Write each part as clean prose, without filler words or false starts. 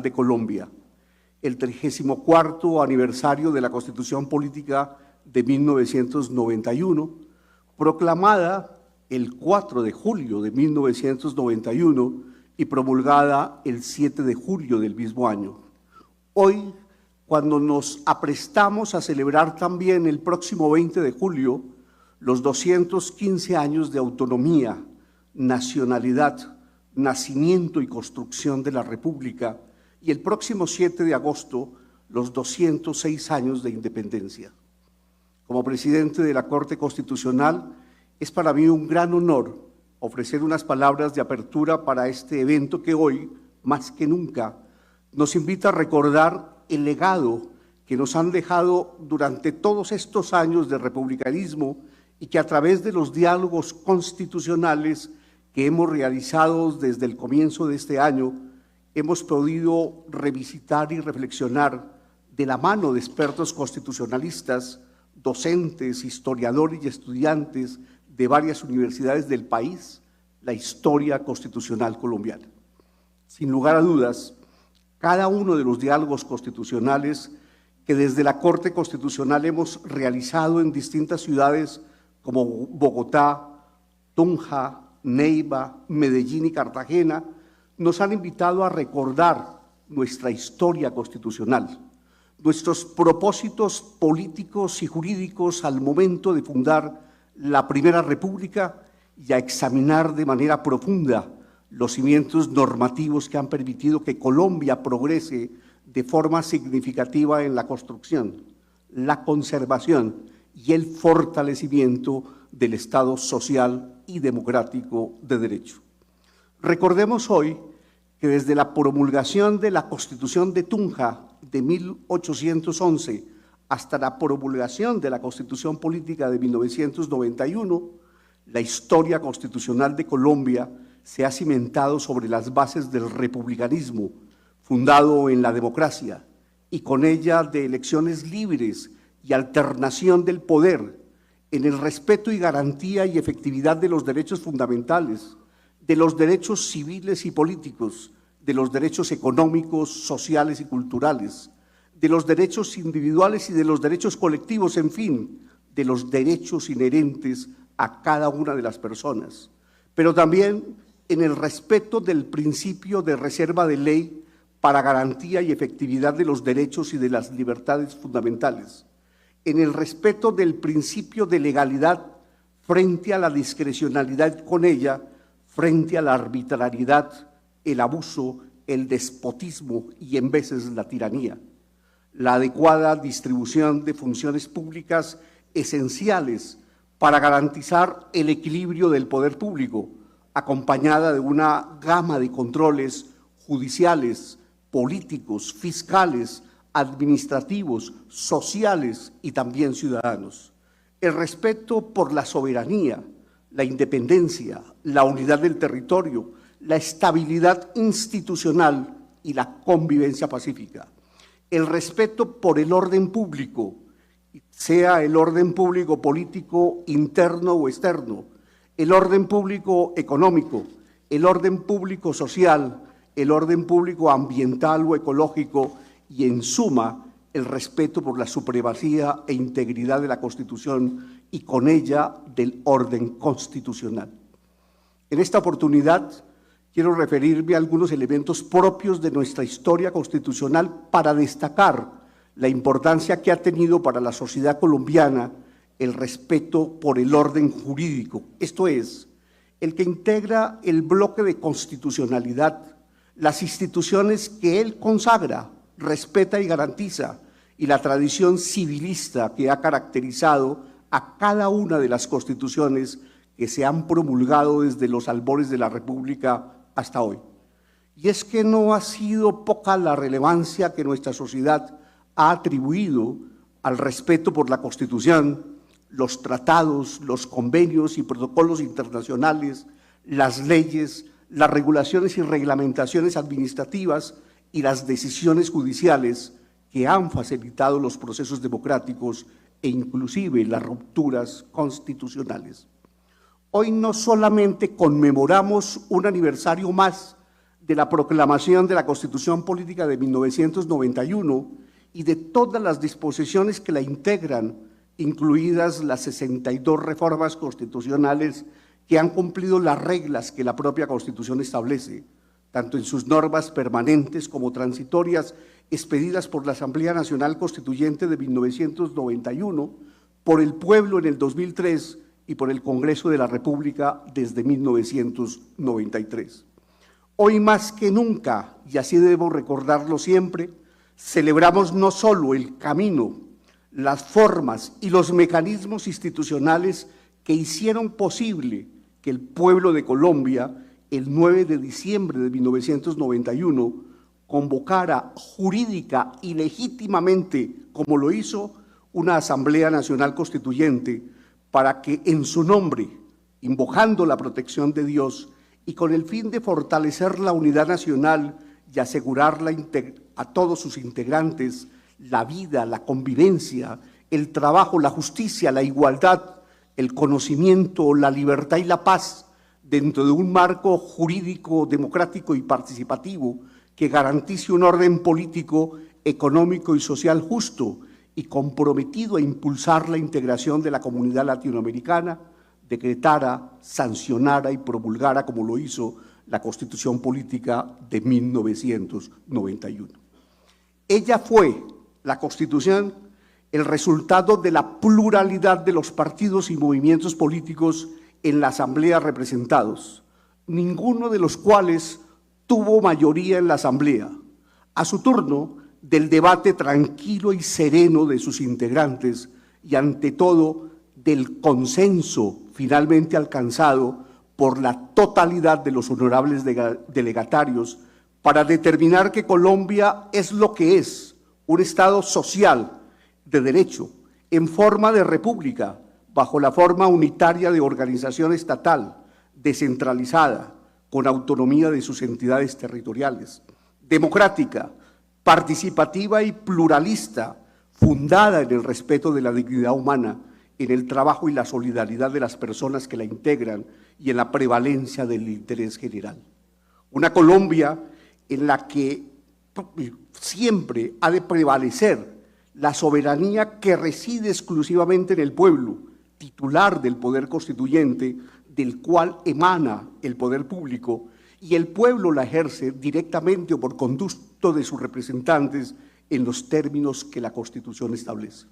de Colombia, el 34º aniversario de la Constitución Política de 1991, proclamada el 4 de julio de 1991 y promulgada el 7 de julio del mismo año. Hoy, cuando nos aprestamos a celebrar también el próximo 20 de julio los 215 años de autonomía, nacionalidad, nacimiento y construcción de la República, y el próximo 7 de agosto los 206 años de independencia. Como presidente de la Corte Constitucional, es para mí un gran honor ofrecer unas palabras de apertura para este evento que hoy, más que nunca, nos invita a recordar el legado que nos han dejado durante todos estos años de republicanismo y que a través de los diálogos constitucionales que hemos realizado desde el comienzo de este año, hemos podido revisitar y reflexionar de la mano de expertos constitucionalistas, docentes, historiadores y estudiantes de varias universidades del país, la historia constitucional colombiana. Sin lugar a dudas, cada uno de los diálogos constitucionales que desde la Corte Constitucional hemos realizado en distintas ciudades como Bogotá, Tunja, Neiva, Medellín y Cartagena, nos han invitado a recordar nuestra historia constitucional, nuestros propósitos políticos y jurídicos al momento de fundar la Primera República y a examinar de manera profunda los cimientos normativos que han permitido que Colombia progrese de forma significativa en la construcción, la conservación y el fortalecimiento del Estado social y democrático de derecho. Recordemos hoy que desde la promulgación de la Constitución de Tunja de 1811 hasta la promulgación de la Constitución Política de 1991, la historia constitucional de Colombia se ha cimentado sobre las bases del republicanismo, fundado en la democracia, y con ella de elecciones libres y alternación del poder, en el respeto y garantía y efectividad de los derechos fundamentales, de los derechos civiles y políticos, de los derechos económicos, sociales y culturales, de los derechos individuales y de los derechos colectivos, en fin, de los derechos inherentes a cada una de las personas, pero también en el respeto del principio de reserva de ley para garantía y efectividad de los derechos y de las libertades fundamentales, en el respeto del principio de legalidad frente a la discrecionalidad con ella, frente a la arbitrariedad, el abuso, el despotismo y en veces la tiranía, la adecuada distribución de funciones públicas esenciales para garantizar el equilibrio del poder público, acompañada de una gama de controles judiciales, políticos, fiscales, administrativos, sociales y también ciudadanos. El respeto por la soberanía, la independencia, la unidad del territorio, la estabilidad institucional y la convivencia pacífica. El respeto por el orden público, sea el orden público político interno o externo, el orden público económico, el orden público social, el orden público ambiental o ecológico y, en suma, el respeto por la supremacía e integridad de la Constitución y con ella del orden constitucional. En esta oportunidad quiero referirme a algunos elementos propios de nuestra historia constitucional para destacar la importancia que ha tenido para la sociedad colombiana el respeto por el orden jurídico, esto es, el que integra el bloque de constitucionalidad, las instituciones que él consagra, respeta y garantiza, y la tradición civilista que ha caracterizado a cada una de las constituciones que se han promulgado desde los albores de la República hasta hoy. Y es que no ha sido poca la relevancia que nuestra sociedad ha atribuido al respeto por la Constitución, los tratados, los convenios y protocolos internacionales, las leyes, las regulaciones y reglamentaciones administrativas y las decisiones judiciales que han facilitado los procesos democráticos e inclusive las rupturas constitucionales. Hoy no solamente conmemoramos un aniversario más de la proclamación de la Constitución Política de 1991 y de todas las disposiciones que la integran, incluidas las 62 reformas constitucionales que han cumplido las reglas que la propia Constitución establece, tanto en sus normas permanentes como transitorias expedidas por la Asamblea Nacional Constituyente de 1991, por el pueblo en el 2003 y por el Congreso de la República desde 1993. Hoy más que nunca, y así debo recordarlo siempre, celebramos no solo el camino, las formas y los mecanismos institucionales que hicieron posible que el pueblo de Colombia, el 9 de diciembre de 1991, convocara jurídica y legítimamente, como lo hizo, una Asamblea Nacional Constituyente para que en su nombre, invocando la protección de Dios y con el fin de fortalecer la unidad nacional y asegurarla a todos sus integrantes, la vida, la convivencia, el trabajo, la justicia, la igualdad, el conocimiento, la libertad y la paz, dentro de un marco jurídico, democrático y participativo que garantice un orden político, económico y social justo y comprometido a impulsar la integración de la comunidad latinoamericana, decretara, sancionara y promulgara, como lo hizo, la Constitución Política de 1991. Ella fue, la Constitución, el resultado de la pluralidad de los partidos y movimientos políticos en la Asamblea representados, ninguno de los cuales tuvo mayoría en la Asamblea. A su turno, del debate tranquilo y sereno de sus integrantes y, ante todo, del consenso finalmente alcanzado por la totalidad de los honorables delegatarios para determinar que Colombia es lo que es, un Estado social, de derecho, en forma de república, bajo la forma unitaria de organización estatal, descentralizada, con autonomía de sus entidades territoriales, democrática, participativa y pluralista, fundada en el respeto de la dignidad humana, en el trabajo y la solidaridad de las personas que la integran y en la prevalencia del interés general. Una Colombia en la que siempre ha de prevalecer la soberanía que reside exclusivamente en el pueblo, titular del poder constituyente, del cual emana el poder público, y el pueblo la ejerce directamente o por conducto de sus representantes en los términos que la Constitución establece.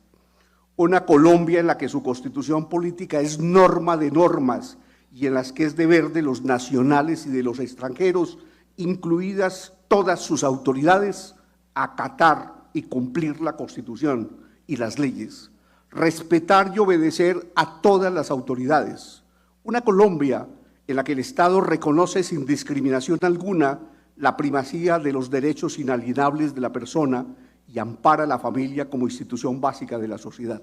Una Colombia en la que su Constitución política es norma de normas y en las que es deber de los nacionales y de los extranjeros, incluidas todas sus autoridades, acatar y cumplir la Constitución y las leyes, respetar y obedecer a todas las autoridades. Una Colombia en la que el Estado reconoce sin discriminación alguna la primacía de los derechos inalienables de la persona y ampara a la familia como institución básica de la sociedad.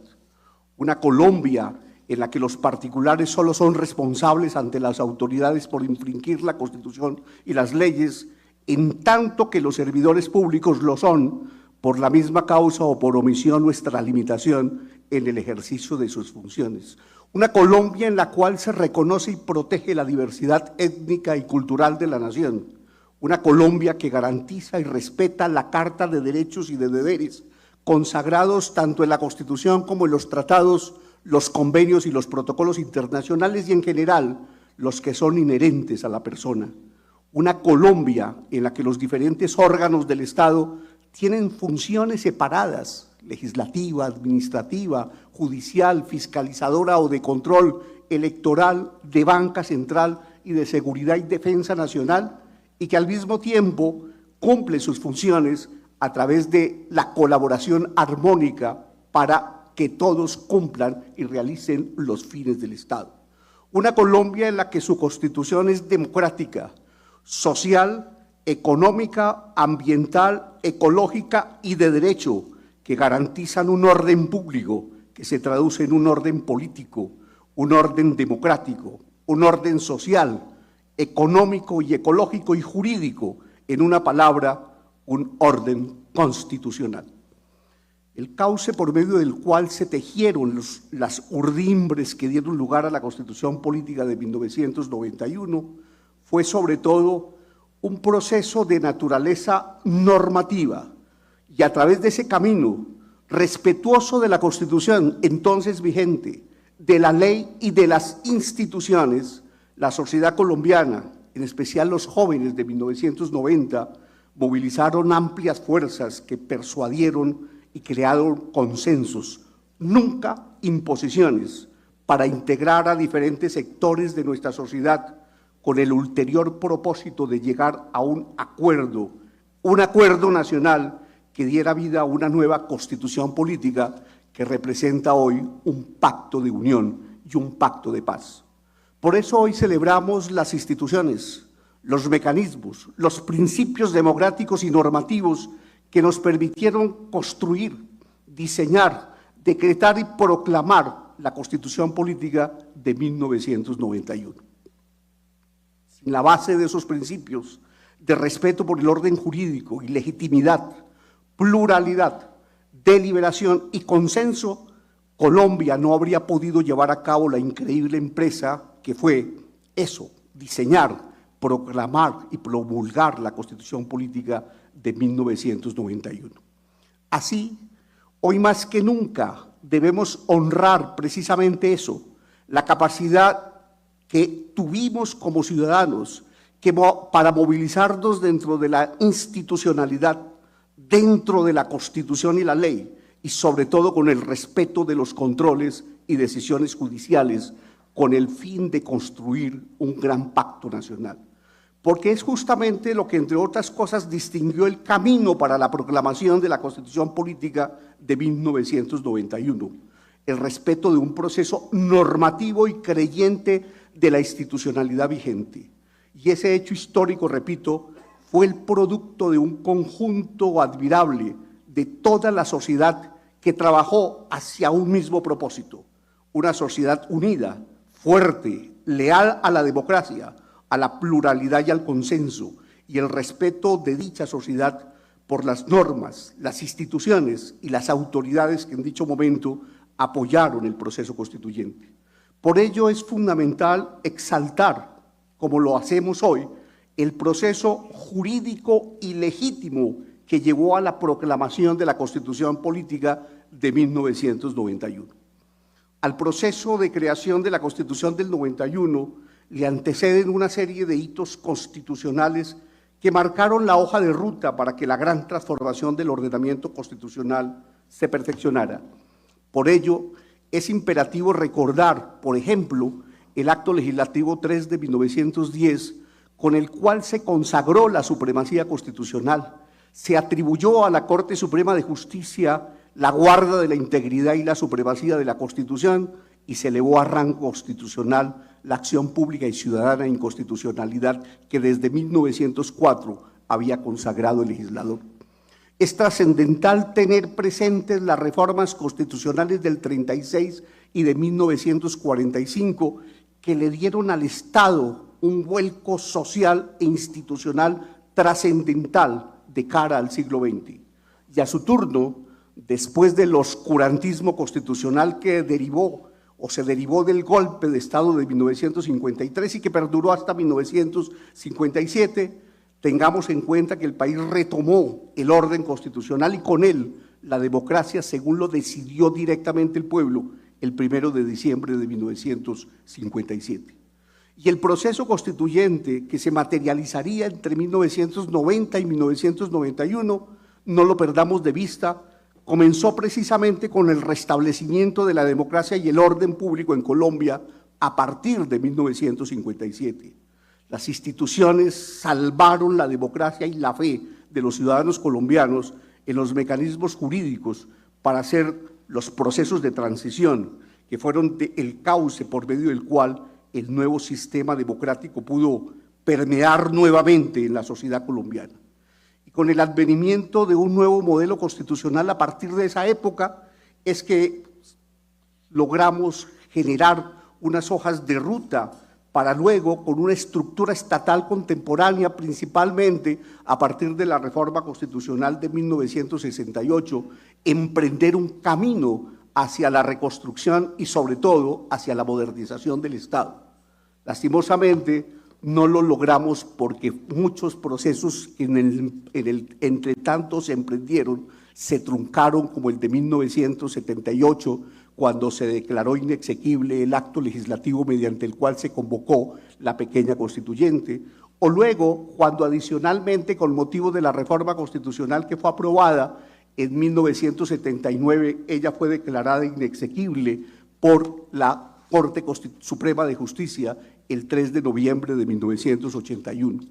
Una Colombia en la que los particulares solo son responsables ante las autoridades por infringir la Constitución y las leyes, en tanto que los servidores públicos lo son por la misma causa o por omisión o extralimitación en el ejercicio de sus funciones. Una Colombia en la cual se reconoce y protege la diversidad étnica y cultural de la nación. Una Colombia que garantiza y respeta la Carta de Derechos y de Deberes, consagrados tanto en la Constitución como en los tratados, los convenios y los protocolos internacionales y en general los que son inherentes a la persona. Una Colombia en la que los diferentes órganos del Estado tienen funciones separadas, legislativa, administrativa, judicial, fiscalizadora o de control electoral, de banca central y de seguridad y defensa nacional, y que al mismo tiempo cumple sus funciones a través de la colaboración armónica para que todos cumplan y realicen los fines del Estado. Una Colombia en la que su Constitución es democrática, social, económica, ambiental, ecológica y de derecho, que garantizan un orden público que se traduce en un orden político, un orden democrático, un orden social, económico y ecológico y jurídico, en una palabra, un orden constitucional. El cauce por medio del cual se tejieron las urdimbres que dieron lugar a la Constitución Política de 1991 fue sobre todo un proceso de naturaleza normativa y a través de ese camino, respetuoso de la Constitución entonces vigente, de la ley y de las instituciones, la sociedad colombiana, en especial los jóvenes de 1990, movilizaron amplias fuerzas que persuadieron y crearon consensos, nunca imposiciones, para integrar a diferentes sectores de nuestra sociedad con el ulterior propósito de llegar a un acuerdo nacional que diera vida a una nueva constitución política que representa hoy un pacto de unión y un pacto de paz. Por eso hoy celebramos las instituciones, los mecanismos, los principios democráticos y normativos que nos permitieron construir, diseñar, decretar y proclamar la Constitución Política de 1991. Sin la base de esos principios de respeto por el orden jurídico y legitimidad, pluralidad, deliberación y consenso, Colombia no habría podido llevar a cabo la increíble empresa que fue eso, diseñar, proclamar y promulgar la Constitución Política de 1991. Así, hoy más que nunca debemos honrar precisamente eso, la capacidad que tuvimos como ciudadanos para movilizarnos dentro de la institucionalidad, dentro de la Constitución y la ley, y sobre todo con el respeto de los controles y decisiones judiciales, con el fin de construir un gran pacto nacional. Porque es justamente lo que, entre otras cosas, distinguió el camino para la proclamación de la Constitución Política de 1991, el respeto de un proceso normativo y creyente de la institucionalidad vigente. Y ese hecho histórico, repito, fue el producto de un conjunto admirable de toda la sociedad que trabajó hacia un mismo propósito, una sociedad unida, fuerte, leal a la democracia, a la pluralidad y al consenso, y el respeto de dicha sociedad por las normas, las instituciones y las autoridades que en dicho momento apoyaron el proceso constituyente. Por ello es fundamental exaltar, como lo hacemos hoy, el proceso jurídico y legítimo que llevó a la proclamación de la Constitución Política de 1991. Al proceso de creación de la Constitución del 91 le anteceden una serie de hitos constitucionales que marcaron la hoja de ruta para que la gran transformación del ordenamiento constitucional se perfeccionara. Por ello, es imperativo recordar, por ejemplo, el Acto Legislativo 3 de 1910, con el cual se consagró la supremacía constitucional, se atribuyó a la Corte Suprema de Justicia la guarda de la integridad y la supremacía de la Constitución y se elevó a rango constitucional la acción pública y ciudadana de inconstitucionalidad que desde 1904 había consagrado el legislador. Es trascendental tener presentes las reformas constitucionales del 36 y de 1945 que le dieron al Estado un vuelco social e institucional trascendental de cara al siglo XX. Y a su turno, después del oscurantismo constitucional que se derivó del golpe de Estado de 1953 y que perduró hasta 1957, tengamos en cuenta que el país retomó el orden constitucional y con él la democracia según lo decidió directamente el pueblo el 1 de diciembre de 1957. Y el proceso constituyente que se materializaría entre 1990 y 1991, no lo perdamos de vista, comenzó precisamente con el restablecimiento de la democracia y el orden público en Colombia a partir de 1957. Las instituciones salvaron la democracia y la fe de los ciudadanos colombianos en los mecanismos jurídicos para hacer los procesos de transición, que fueron el cauce por medio del cual el nuevo sistema democrático pudo permear nuevamente en la sociedad colombiana. Y con el advenimiento de un nuevo modelo constitucional a partir de esa época es que logramos generar unas hojas de ruta para luego, con una estructura estatal contemporánea, principalmente a partir de la reforma constitucional de 1968, emprender un camino hacia la reconstrucción y sobre todo hacia la modernización del Estado. Lastimosamente, no lo logramos porque muchos procesos que entre tanto se emprendieron se truncaron, como el de 1978, cuando se declaró inexequible el acto legislativo mediante el cual se convocó la pequeña constituyente, o luego cuando adicionalmente, con motivo de la reforma constitucional que fue aprobada en 1979, ella fue declarada inexequible por la Corte Suprema de Justicia el 3 de noviembre de 1981.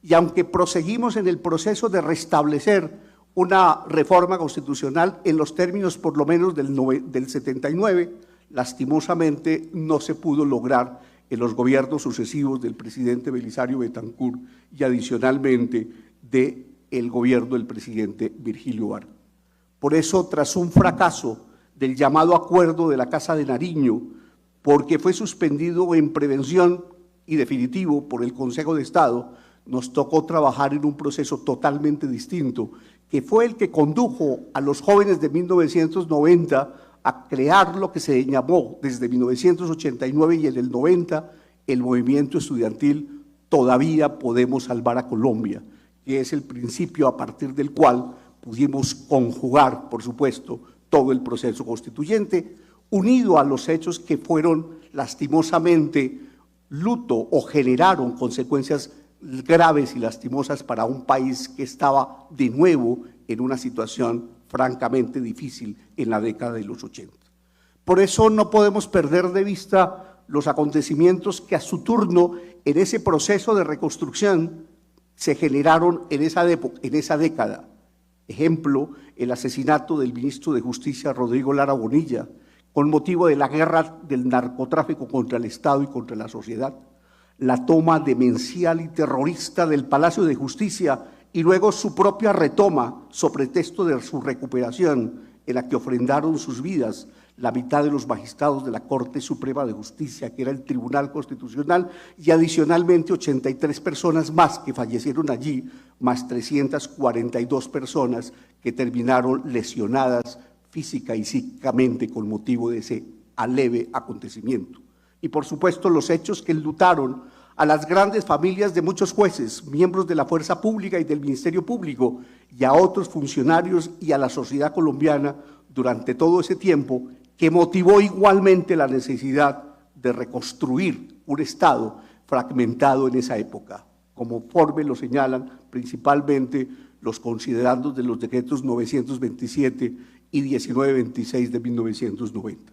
Y aunque proseguimos en el proceso de restablecer una reforma constitucional en los términos por lo menos del 79, lastimosamente no se pudo lograr en los gobiernos sucesivos del presidente Belisario Betancur y adicionalmente del gobierno del presidente Virgilio Barco. Por eso, tras un fracaso del llamado Acuerdo de la Casa de Nariño, porque fue suspendido en prevención y definitivo por el Consejo de Estado, nos tocó trabajar en un proceso totalmente distinto, que fue el que condujo a los jóvenes de 1990 a crear lo que se llamó desde 1989 y en el 90 el movimiento estudiantil Todavía Podemos Salvar a Colombia, que es el principio a partir del cual pudimos conjugar, por supuesto, todo el proceso constituyente, unido a los hechos que fueron lastimosamente luto o generaron consecuencias graves y lastimosas para un país que estaba de nuevo en una situación francamente difícil en la década de los 80. Por eso no podemos perder de vista los acontecimientos que a su turno en ese proceso de reconstrucción se generaron en esa década. Ejemplo, el asesinato del ministro de Justicia Rodrigo Lara Bonilla, con motivo de la guerra del narcotráfico contra el Estado y contra la sociedad, la toma demencial y terrorista del Palacio de Justicia y luego su propia retoma, sobre pretexto de su recuperación, en la que ofrendaron sus vidas la mitad de los magistrados de la Corte Suprema de Justicia, que era el Tribunal Constitucional, y adicionalmente 83 personas más que fallecieron allí, más 342 personas que terminaron lesionadas física y psíquicamente con motivo de ese aleve acontecimiento. Y por supuesto los hechos que enlutaron a las grandes familias de muchos jueces, miembros de la fuerza pública y del Ministerio Público, y a otros funcionarios y a la sociedad colombiana durante todo ese tiempo, que motivó igualmente la necesidad de reconstruir un Estado fragmentado en esa época, conforme lo señalan principalmente los considerandos de los decretos 927 y 1926 de 1990.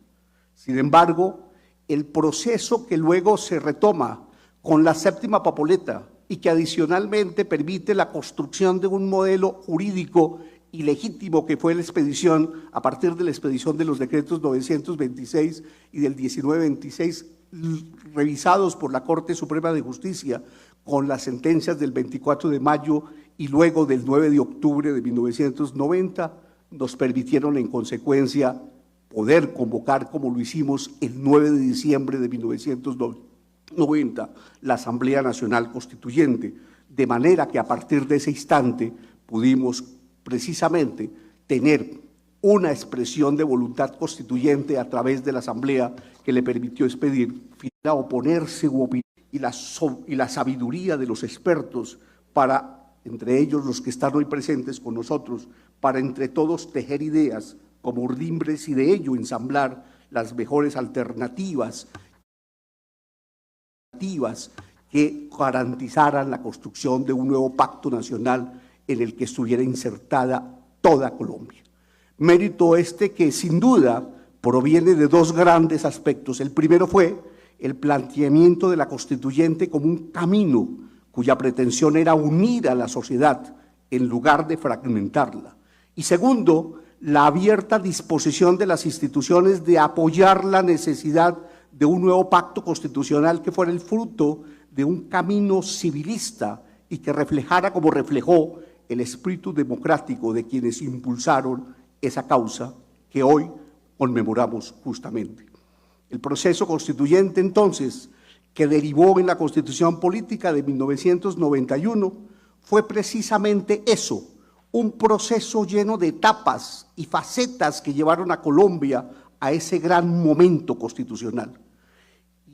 Sin embargo, el proceso que luego se retoma con la séptima papoleta y que adicionalmente permite la construcción de un modelo jurídico ilegítimo que fue la expedición, a partir de la expedición de los decretos 926 y del 1926, revisados por la Corte Suprema de Justicia con las sentencias del 24 de mayo y luego del 9 de octubre de 1990, nos permitieron en consecuencia poder convocar, como lo hicimos el 9 de diciembre de 1990, la Asamblea Nacional Constituyente, de manera que a partir de ese instante pudimos precisamente tener una expresión de voluntad constituyente a través de la Asamblea que le permitió expedir, a oponerse y la sabiduría de los expertos para, entre ellos los que están hoy presentes con nosotros, para entre todos tejer ideas como urdimbres y de ello ensamblar las mejores alternativas que garantizaran la construcción de un nuevo pacto nacional en el que estuviera insertada toda Colombia. Mérito este que sin duda proviene de dos grandes aspectos. El primero fue el planteamiento de la constituyente como un camino cuya pretensión era unir a la sociedad en lugar de fragmentarla. Y segundo, la abierta disposición de las instituciones de apoyar la necesidad de un nuevo pacto constitucional que fuera el fruto de un camino civilista y que reflejara, como reflejó, el espíritu democrático de quienes impulsaron esa causa que hoy conmemoramos justamente. El proceso constituyente, entonces, que derivó en la Constitución Política de 1991, fue precisamente eso, un proceso lleno de etapas y facetas que llevaron a Colombia a ese gran momento constitucional.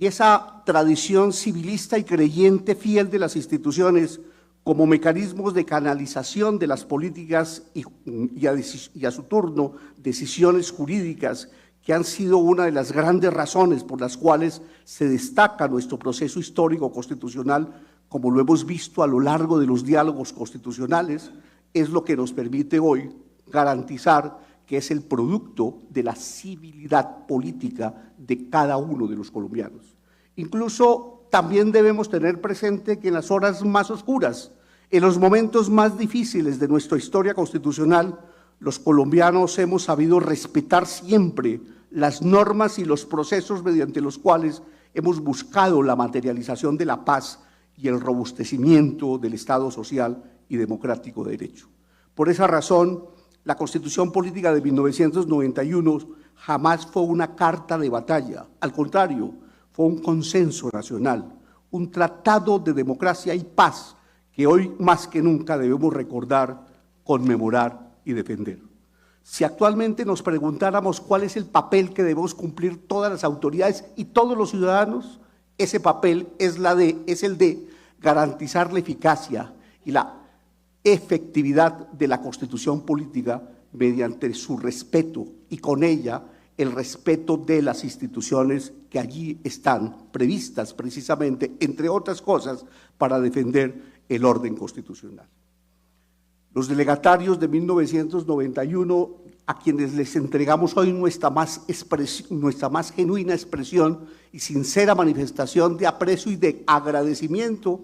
Y esa tradición civilista y creyente fiel de las instituciones como mecanismos de canalización de las políticas y a su turno decisiones jurídicas que han sido una de las grandes razones por las cuales se destaca nuestro proceso histórico constitucional, como lo hemos visto a lo largo de los diálogos constitucionales, es lo que nos permite hoy garantizar que es el producto de la civilidad política de cada uno de los colombianos. Incluso también debemos tener presente que en las horas más oscuras, en los momentos más difíciles de nuestra historia constitucional, los colombianos hemos sabido respetar siempre las normas y los procesos mediante los cuales hemos buscado la materialización de la paz y el robustecimiento del Estado social y democrático de derecho. Por esa razón, la Constitución Política de 1991 jamás fue una carta de batalla, al contrario, fue un consenso nacional, un tratado de democracia y paz que hoy más que nunca debemos recordar, conmemorar y defender. Si actualmente nos preguntáramos cuál es el papel que debemos cumplir todas las autoridades y todos los ciudadanos, ese papel es el de garantizar la eficacia y la efectividad de la Constitución Política mediante su respeto y con ella el respeto de las instituciones que allí están previstas precisamente, entre otras cosas, para defender el orden constitucional. Los delegatarios de 1991, a quienes les entregamos hoy nuestra más genuina expresión y sincera manifestación de aprecio y de agradecimiento,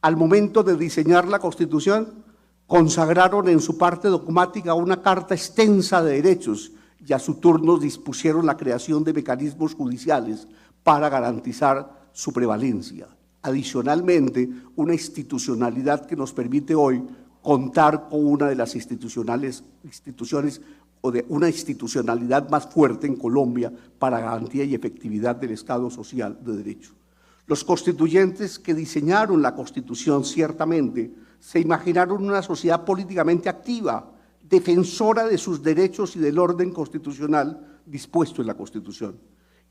al momento de diseñar la Constitución, consagraron en su parte dogmática una carta extensa de derechos y a su turno dispusieron la creación de mecanismos judiciales para garantizar su prevalencia. Adicionalmente, una institucionalidad que nos permite hoy contar con una de las instituciones o de una institucionalidad más fuerte en Colombia para garantía y efectividad del Estado social de derecho. Los constituyentes que diseñaron la Constitución ciertamente se imaginaron una sociedad políticamente activa, defensora de sus derechos y del orden constitucional dispuesto en la Constitución.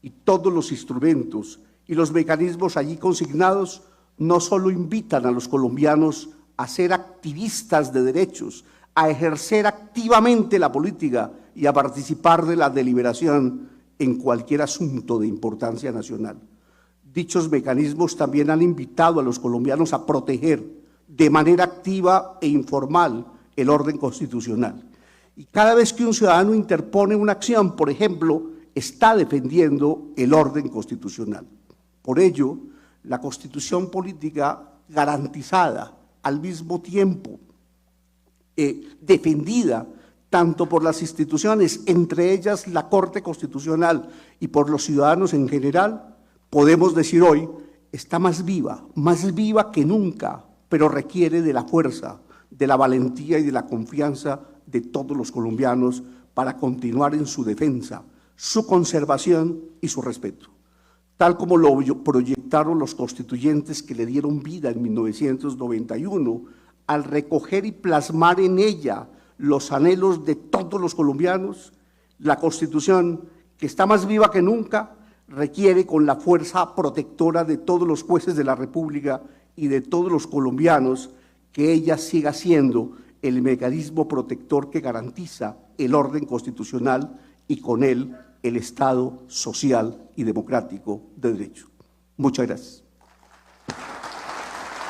Y todos los instrumentos y los mecanismos allí consignados no solo invitan a los colombianos a ser activistas de derechos, a ejercer activamente la política y a participar de la deliberación en cualquier asunto de importancia nacional. Dichos mecanismos también han invitado a los colombianos a proteger de manera activa e informal el orden constitucional. Y cada vez que un ciudadano interpone una acción, por ejemplo, está defendiendo el orden constitucional. Por ello, la Constitución Política garantizada, al mismo tiempo defendida tanto por las instituciones, entre ellas la Corte Constitucional, y por los ciudadanos en general, podemos decir hoy, está más viva que nunca, pero requiere de la fuerza, de la valentía y de la confianza de todos los colombianos para continuar en su defensa, su conservación y su respeto, tal como lo proyectaron los constituyentes que le dieron vida en 1991, al recoger y plasmar en ella los anhelos de todos los colombianos. La Constitución, que está más viva que nunca, requiere con la fuerza protectora de todos los jueces de la República y de todos los colombianos que ella siga siendo el mecanismo protector que garantiza el orden constitucional y con él el Estado social y democrático de derecho. Muchas gracias.